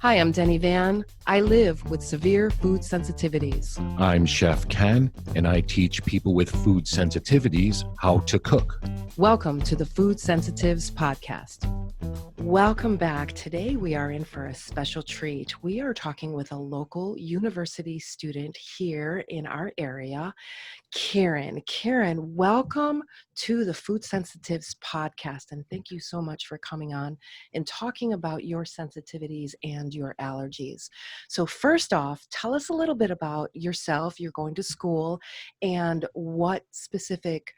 Hi, I'm Denny Van. I live with severe food sensitivities. I'm Chef Ken, and I teach people with food sensitivities how to cook. Welcome to the Food Sensitives Podcast. Welcome back. Today we are in for a special treat. We are talking with a local university student here in our area, Karen. Karen, welcome to the Food Sensitives Podcast, and thank you so much for coming on and talking about your sensitivities and your allergies. So first off, tell us a little bit about yourself. You're going to school, and what specific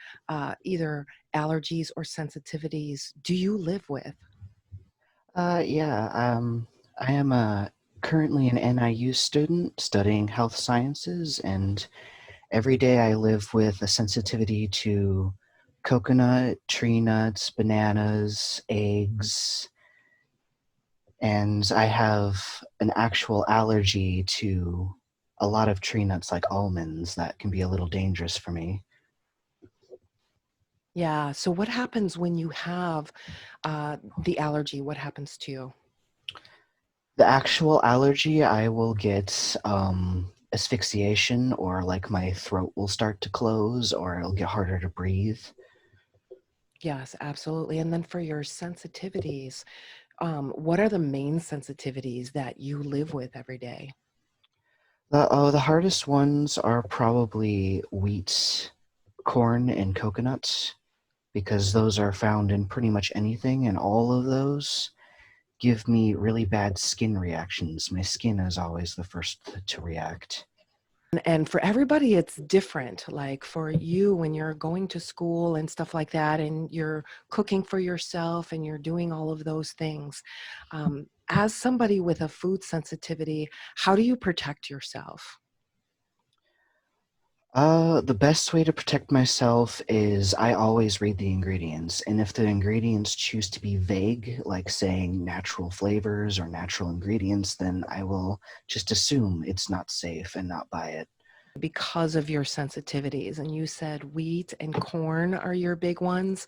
either allergies or sensitivities do you live with? Yeah, I am currently an NIU student studying health sciences, and every day I live with a sensitivity to coconut, tree nuts, bananas, eggs, and I have an actual allergy to a lot of tree nuts like almonds that can be a little dangerous for me. Yeah. So what happens when you have the allergy? What happens to you? The actual allergy, I will get asphyxiation, or like my throat will start to close, or it'll get harder to breathe. Yes, absolutely. And then for your sensitivities, what are the main sensitivities that you live with every day? The hardest ones are probably wheat, corn, and coconuts, because those are found in pretty much anything, and all of those give me really bad skin reactions. My skin is always the first to react. And for everybody, it's different. Like for you, when you're going to school and stuff like that, and you're cooking for yourself and you're doing all of those things, as somebody with a food sensitivity, how do you protect yourself? The best way to protect myself is I always read the ingredients, and if the ingredients choose to be vague, like saying natural flavors or natural ingredients, then I will just assume it's not safe and not buy it. Because of your sensitivities. And you said wheat and corn are your big ones,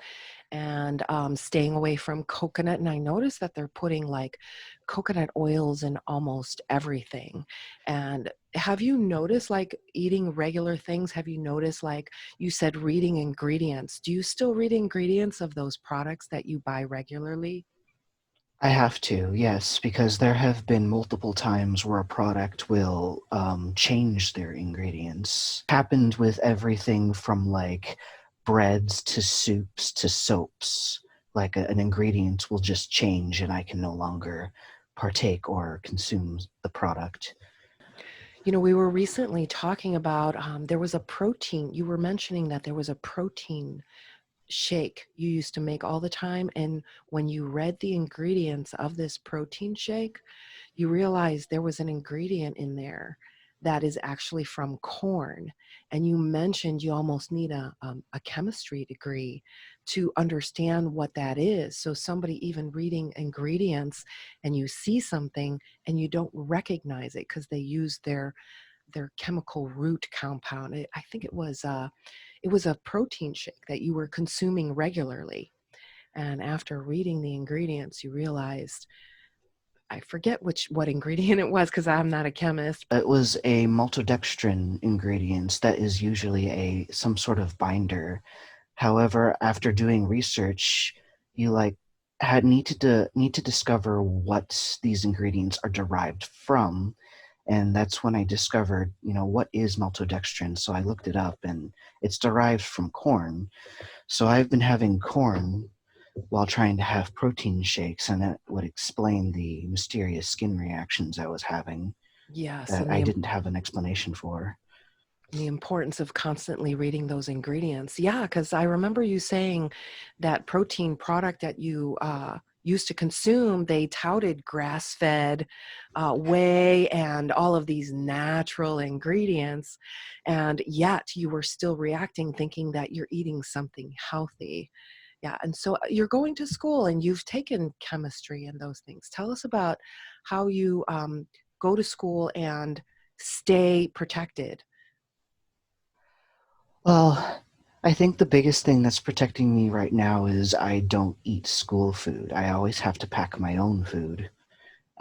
and staying away from coconut. And I noticed that they're putting like coconut oils in almost everything. And have you noticed, like eating regular things, have you noticed, like you said, reading ingredients? Do you still read ingredients of those products that you buy regularly? I have to, yes, because there have been multiple times where a product will change their ingredients. Happened with everything from like breads to soups to soaps. Like an ingredient will just change and I can no longer partake or consume the product. You know, we were recently talking about there was a protein. You were mentioning that there was a protein shake you used to make all the time. And when you read the ingredients of this protein shake, you realize there was an ingredient in there that is actually from corn. And you mentioned you almost need a chemistry degree to understand what that is. So somebody even reading ingredients and you see something and you don't recognize it because they use their chemical root compound. I think it was a protein shake that you were consuming regularly. And after reading the ingredients, you realized, I forget what ingredient it was because I'm not a chemist. It was a maltodextrin ingredient that is usually a some sort of binder. However, after doing research, you like had need to discover what these ingredients are derived from, and that's when I discovered, what is maltodextrin. So I looked it up, and it's derived from corn. So I've been having corn while trying to have protein shakes, and that would explain the mysterious skin reactions I was having Yes, that I didn't have an explanation for. and the importance of constantly reading those ingredients. Yeah, because I remember you saying that protein product that you used to consume, they touted grass-fed whey and all of these natural ingredients, and yet you were still reacting, thinking that you're eating something healthy. Yeah, and so you're going to school and you've taken chemistry and those things. Tell us about how you go to school and stay protected. Well, I think the biggest thing that's protecting me right now is I don't eat school food. I always have to pack my own food.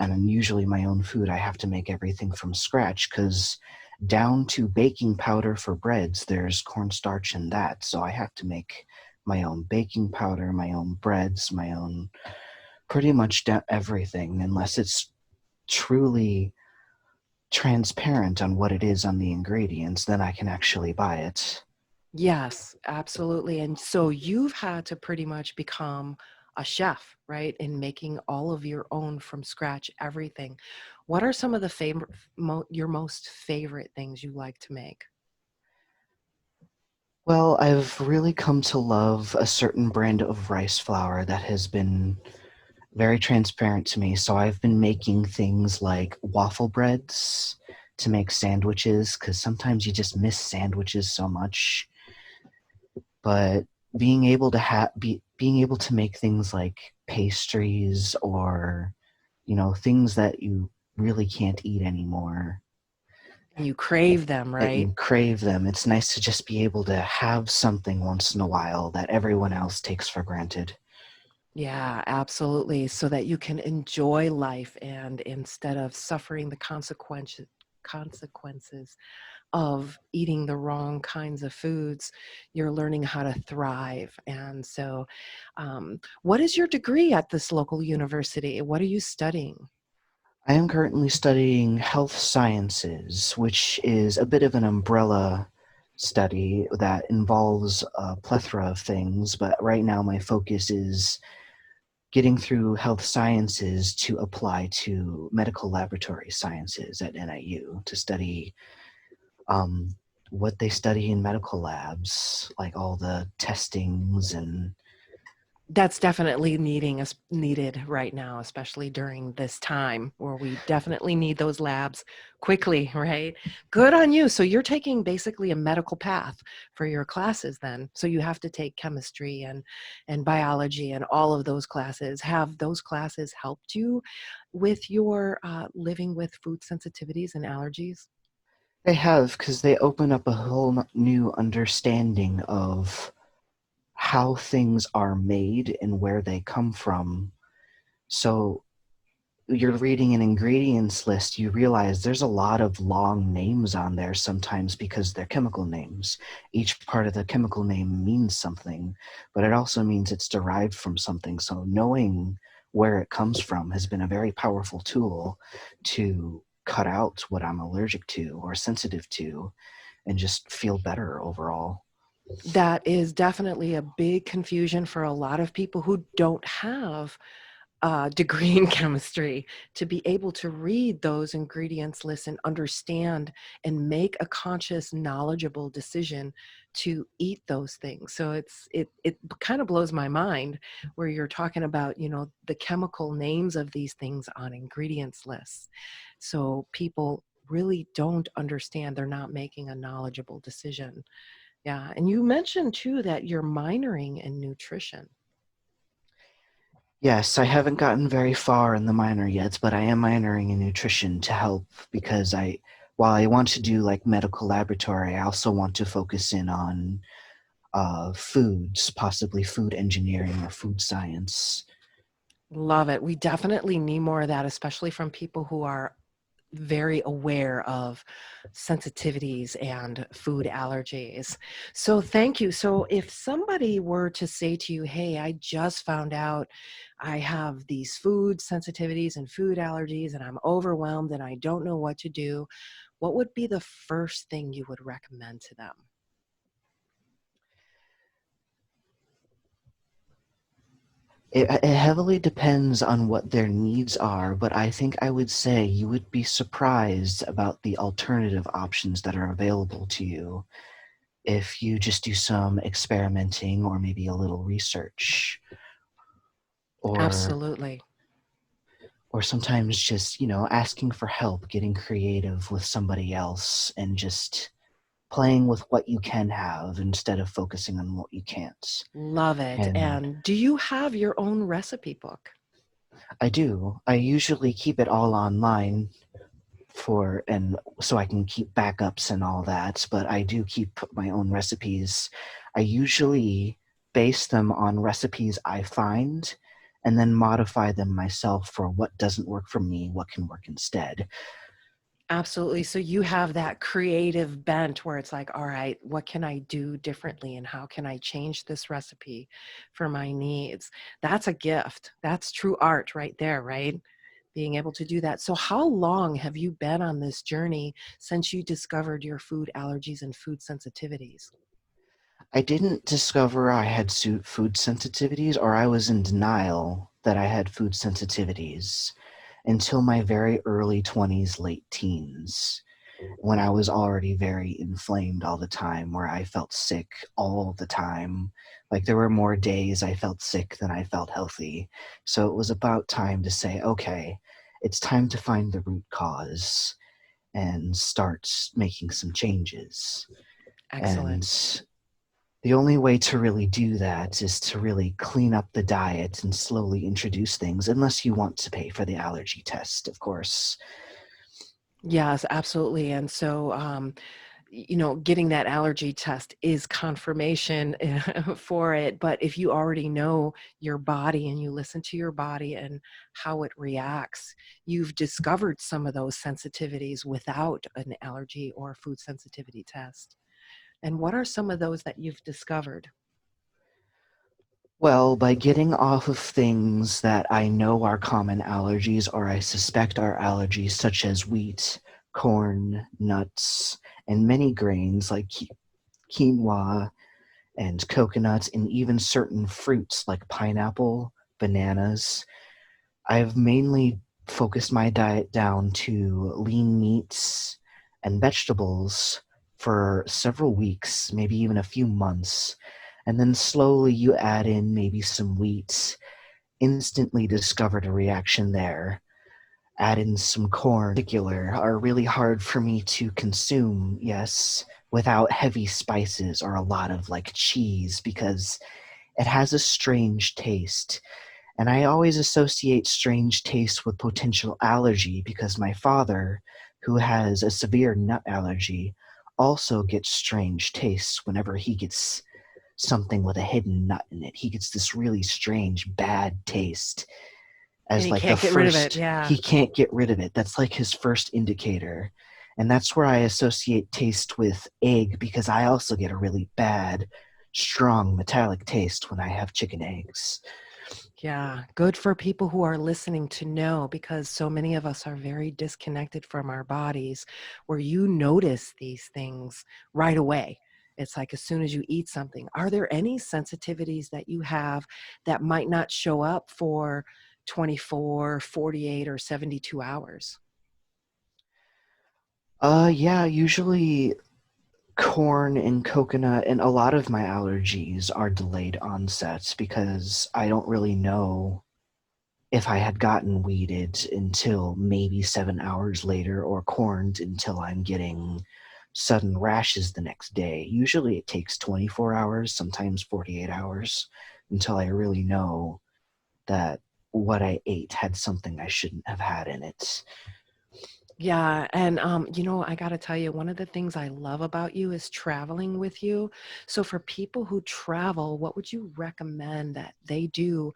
and then usually my own food, I have to make everything from scratch because down to baking powder for breads, there's cornstarch in that. So I have to make my own baking powder, my own breads, my own pretty much everything, unless it's truly transparent on what it is on the ingredients, then I can actually buy it. Yes, absolutely. And so you've had to pretty much become a chef, right? In making all of your own from scratch everything. What are some of the favorite, your most favorite things you like to make? Well, I've really come to love a certain brand of rice flour that has been very transparent to me. So I've been making things like waffle breads to make sandwiches because sometimes you just miss sandwiches so much. But being able to being able to make things like pastries or things that you really can't eat anymore, And you crave them, that right? you crave them. It's nice to just be able to have something once in a while that everyone else takes for granted. Yeah, absolutely. So that you can enjoy life and instead of suffering the consequences of eating the wrong kinds of foods, you're learning how to thrive. And so, what is your degree at this local university? What are you studying? I am currently studying health sciences, which is a bit of an umbrella study that involves a plethora of things, but right now my focus is getting through health sciences to apply to medical laboratory sciences at NIU to study um, what they study in medical labs, like all the testings and That's definitely needed right now, especially during this time where we definitely need those labs quickly, right? Good on you. So you're taking basically a medical path for your classes then. So you have to take chemistry and biology and all of those classes. Have those classes helped you with your living with food sensitivities and allergies? they have because they open up a whole new understanding of how things are made and where they come from. So you're reading an ingredients list, you realize there's a lot of long names on there sometimes because they're chemical names. Each part of the chemical name means something, but it also means it's derived from something. So knowing where it comes from has been a very powerful tool to cut out what I'm allergic to or sensitive to and just feel better overall. That is definitely a big confusion for a lot of people who don't have degree in chemistry to be able to read those ingredients lists and understand and make a conscious, knowledgeable decision to eat those things. So it kind of blows my mind where you're talking about, the chemical names of these things on ingredients lists. So people really don't understand, they're not making a knowledgeable decision. Yeah, and you mentioned too that you're minoring in nutrition. Yes, I haven't gotten very far in the minor yet, but I am minoring in nutrition to help because while I want to do like medical laboratory, I also want to focus in on foods, possibly food engineering or food science. Love it. We definitely need more of that, especially from people who are very aware of sensitivities and food allergies. So thank you. So if somebody were to say to you, "Hey, I just found out I have these food sensitivities and food allergies and I'm overwhelmed and I don't know what to do," what would be the first thing you would recommend to them? It heavily depends on what their needs are, but I think I would say you would be surprised about the alternative options that are available to you if you just do some experimenting or maybe a little research or Absolutely. sometimes just, asking for help, getting creative with somebody else and just playing with what you can have instead of focusing on what you can't. Love it. And And do you have your own recipe book? I do. I usually keep it all online and so I can keep backups and all that, but I do keep my own recipes. I usually base them on recipes I find and then modify them myself for what doesn't work for me, what can work instead. Absolutely. So you have that creative bent where it's like, all right, what can I do differently and how can I change this recipe for my needs? That's a gift. That's true art right there, right? Being able to do that. So how long have you been on this journey since you discovered your food allergies and food sensitivities? I didn't discover I had food sensitivities, or I was in denial that I had food sensitivities until my very early 20s, late teens, when I was already very inflamed all the time, where I felt sick all the time. Like there were more days I felt sick than I felt healthy. So it was about time to say, okay, it's time to find the root cause and start making some changes. And Excellent. the only way to really do that is to really clean up the diet and slowly introduce things, unless you want to pay for the allergy test, of course. Yes, absolutely. And so, getting that allergy test is confirmation for it. But if you already know your body and you listen to your body and how it reacts, you've discovered some of those sensitivities without an allergy or food sensitivity test. And what are some of those that you've discovered? Well, by getting off of things that I know are common allergies or I suspect are allergies, such as wheat, corn, nuts, and many grains like quinoa and coconuts, and even certain fruits like pineapple, bananas, I've mainly focused my diet down to lean meats and vegetables for several weeks, maybe even a few months. And then slowly you add in maybe some wheat, instantly discovered a reaction there. Add in some corn, in particular, are really hard for me to consume, yes, without heavy spices or a lot of like cheese because it has a strange taste. And I always associate strange tastes with potential allergy because my father, who has a severe nut allergy, also gets strange tastes whenever he gets something with a hidden nut in it. He gets this really strange, bad taste And as you like the can't get rid of it. first, Yeah. he can't get rid of it. That's like his first indicator. And that's where I associate taste with egg because I also get a really bad, strong metallic taste when I have chicken eggs. Yeah, good for people who are listening to know because so many of us are very disconnected from our bodies where you notice these things right away. It's like as soon as you eat something. Are there any sensitivities that you have that might not show up for 24, 48, or 72 hours? Yeah, usually corn and coconut and a lot of my allergies are delayed onsets because I don't really know if I had gotten weeded until maybe 7 hours later or corned until I'm getting sudden rashes the next day. Usually it takes 24 hours, sometimes 48 hours until I really know that what I ate had something I shouldn't have had in it. Yeah, and I got to tell you, one of the things I love about you is traveling with you. So for people who travel, what would you recommend that they do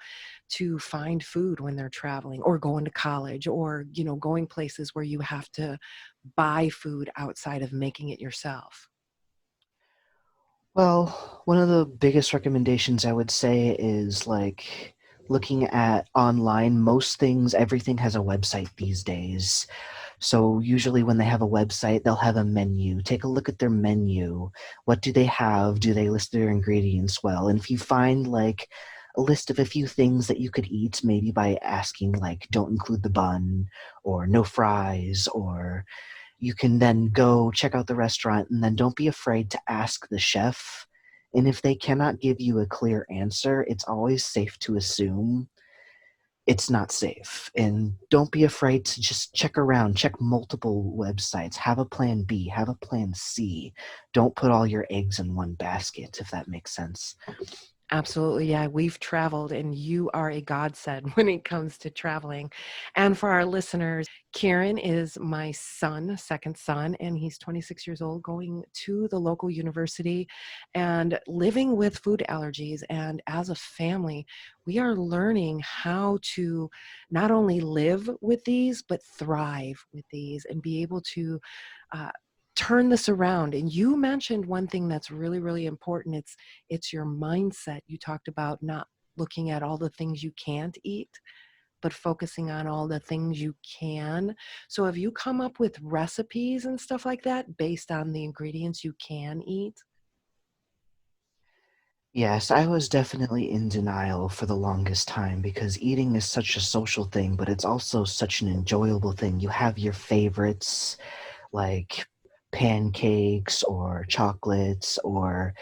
to find food when they're traveling or going to college or, going places where you have to buy food outside of making it yourself? Well, one of the biggest recommendations I would say is like looking at online. Most things, everything has a website these days. So usually when they have a website, they'll have a menu. Take a look at their menu. What do they have? Do they list their ingredients well? And if you find like a list of a few things that you could eat, maybe by asking like don't include the bun or no fries, or you can then go check out the restaurant and then don't be afraid to ask the chef. And if they cannot give you a clear answer, it's always safe to assume it's not safe. And don't be afraid to just check around, check multiple websites, have a plan B, have a plan C. Don't put all your eggs in one basket, if that makes sense. Absolutely. Yeah, we've traveled, and you are a godsend when it comes to traveling. And for our listeners, Kieran is my son, second son, and he's 26 years old, going to the local university and living with food allergies. And as a family, we are learning how to not only live with these, but thrive with these and be able to uh, turn this around. And you mentioned one thing that's really, really important. It's your mindset. You talked about not looking at all the things you can't eat, but focusing on all the things you can. So have you come up with recipes and stuff like that based on the ingredients you can eat? Yes, I was definitely in denial for the longest time because eating is such a social thing, but it's also such an enjoyable thing. You have your favorites, like pancakes or chocolates or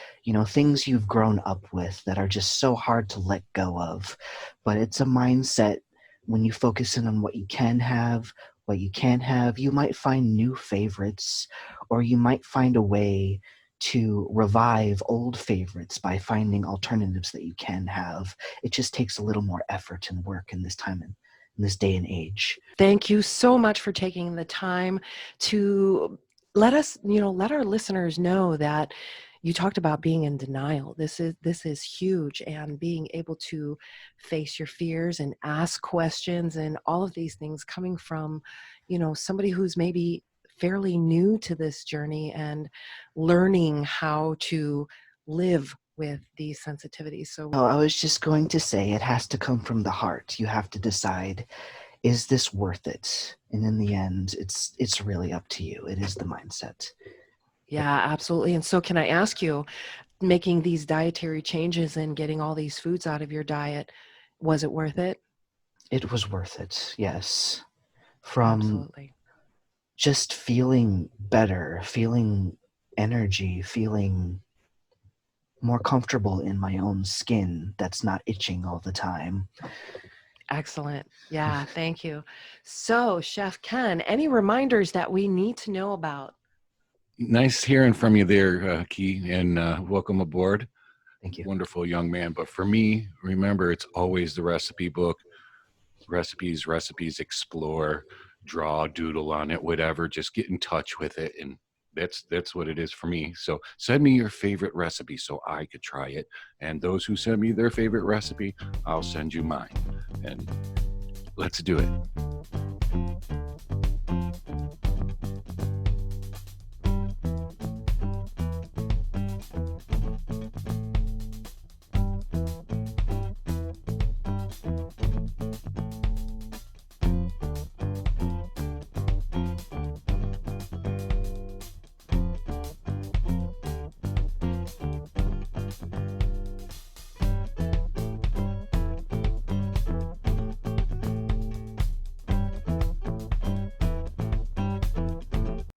things you've grown up with that are just so hard to let go of. But it's a mindset. When you focus in on what you can have, what you can't have, you might find new favorites, or you might find a way to revive old favorites by finding alternatives that you can have. It just takes a little more effort and work in this time and in this day and age. Thank you so much for taking the time to let us, let our listeners know that you talked about being in denial. This is huge, and being able to face your fears and ask questions and all of these things coming from, somebody who's maybe fairly new to this journey and learning how to live with these sensitivities. So Oh, I was just going to say it has to come from the heart. You have to decide, is this worth it? And in the end, it's really up to you. It is the mindset. But yeah, absolutely. And so can I ask you, making these dietary changes and getting all these foods out of your diet, was it worth it? it was worth it, yes. From Absolutely. just feeling better, feeling energy, feeling more comfortable in my own skin that's not itching all the time. Excellent. Yeah, thank you. So, Chef Ken, any reminders that we need to know about? Nice hearing from you there, Key, and welcome aboard. Thank you. Wonderful young man. But for me, remember, it's always the recipe book. Recipes, explore, draw, doodle on it, whatever. Just get in touch with it, and that's what it is for me. So send me your favorite recipe so I could try it, and those who send me their favorite recipe, I'll send you mine, and let's do it.